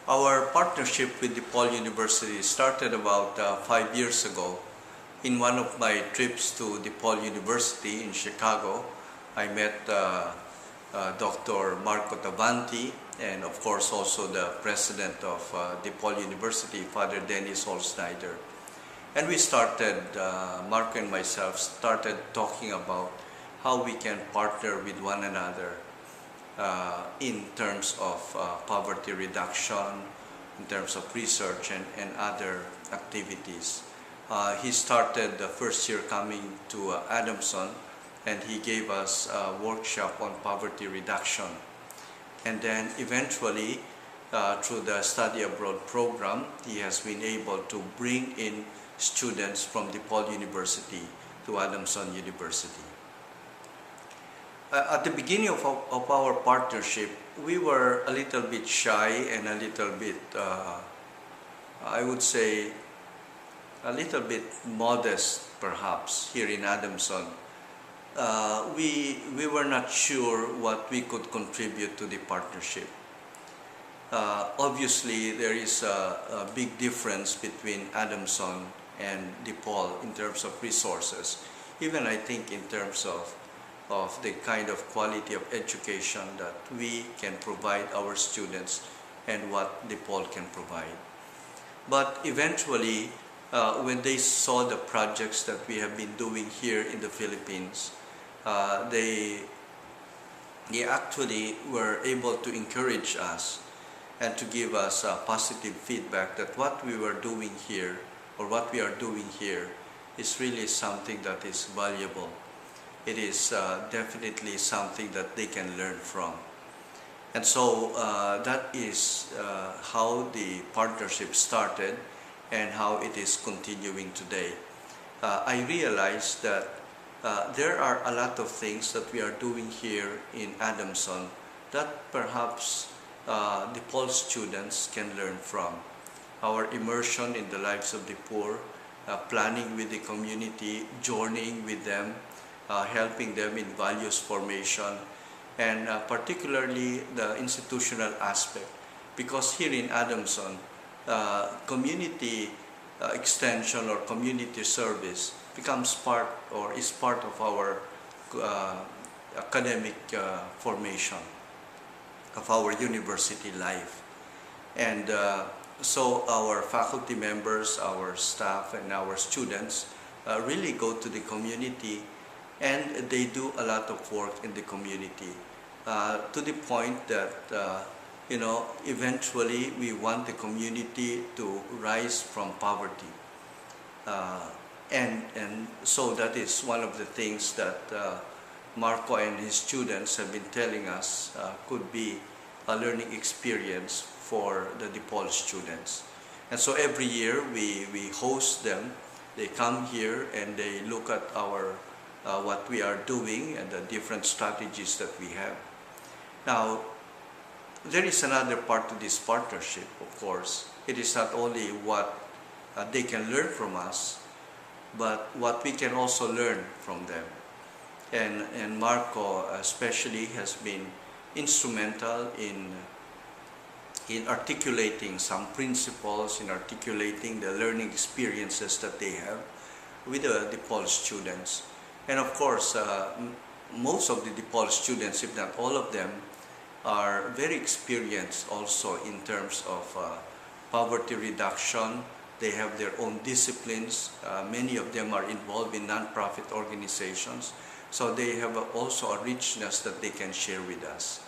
Our partnership with DePaul University started about 5 years ago. In one of my trips to DePaul University in Chicago, I met Dr. Marco Tavanti and of course also the president of DePaul University, Father Dennis Holzschneider. And we started, Marco and myself started talking about how we can partner with one another in terms of poverty reduction, in terms of research and other activities. He started the first year coming to Adamson, and he gave us a workshop on poverty reduction. And then eventually, through the study abroad program, he has been able to bring in students from DePaul University to Adamson University. At the beginning of our partnership, we were a little bit shy and a little bit, I would say, a little bit modest perhaps here in Adamson. We were not sure what we could contribute to the partnership. Obviously, there is a big difference between Adamson and DePaul in terms of resources, even I think in terms of the kind of quality of education that we can provide our students and what DePaul can provide. But eventually, when they saw the projects that we have been doing here in the Philippines, they actually were able to encourage us and to give us positive feedback that what we were doing here or what we are doing here is really something that is valuable. It is definitely something that they can learn from. And so that is how the partnership started and how it is continuing today. I realized that there are a lot of things that we are doing here in Adamson that perhaps DePaul students can learn from. Our immersion in the lives of the poor, planning with the community, journeying with them, helping them in values formation, and particularly the institutional aspect. Because here in Adamson, community extension or community service becomes part or is part of our academic formation of our university life. And so our faculty members, our staff, and our students really go to the community, and they do a lot of work in the community to the point that eventually we want the community to rise from poverty. And so that is one of the things that Marco and his students have been telling us could be a learning experience for the DePaul students. And so every year we host them. They come here and they look at our what we are doing and the different strategies that we have. Now, there is another part to this partnership, of course. It is not only what they can learn from us, but what we can also learn from them. And Marco especially has been instrumental in articulating some principles, in articulating the learning experiences that they have with the DePaul students. And of course, most of the DePaul students, if not all of them, are very experienced also in terms of poverty reduction. They have their own disciplines. Many of them are involved in non-profit organizations. So they have also a richness that they can share with us.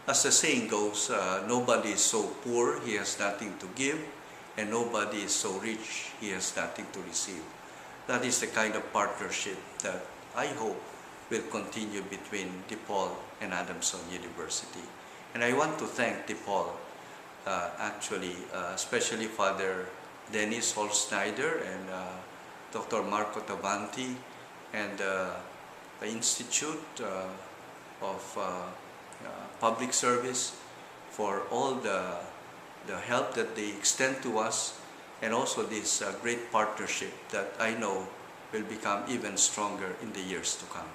As the saying goes, nobody is so poor he has nothing to give, and nobody is so rich he has nothing to receive. That is the kind of partnership that I hope will continue between DePaul and Adamson University. And I want to thank DePaul, especially Father Dennis Holzschneider and Dr. Marco Tavanti and the Institute of Public Service for all the help that they extend to us, and also this great partnership that I know will become even stronger in the years to come.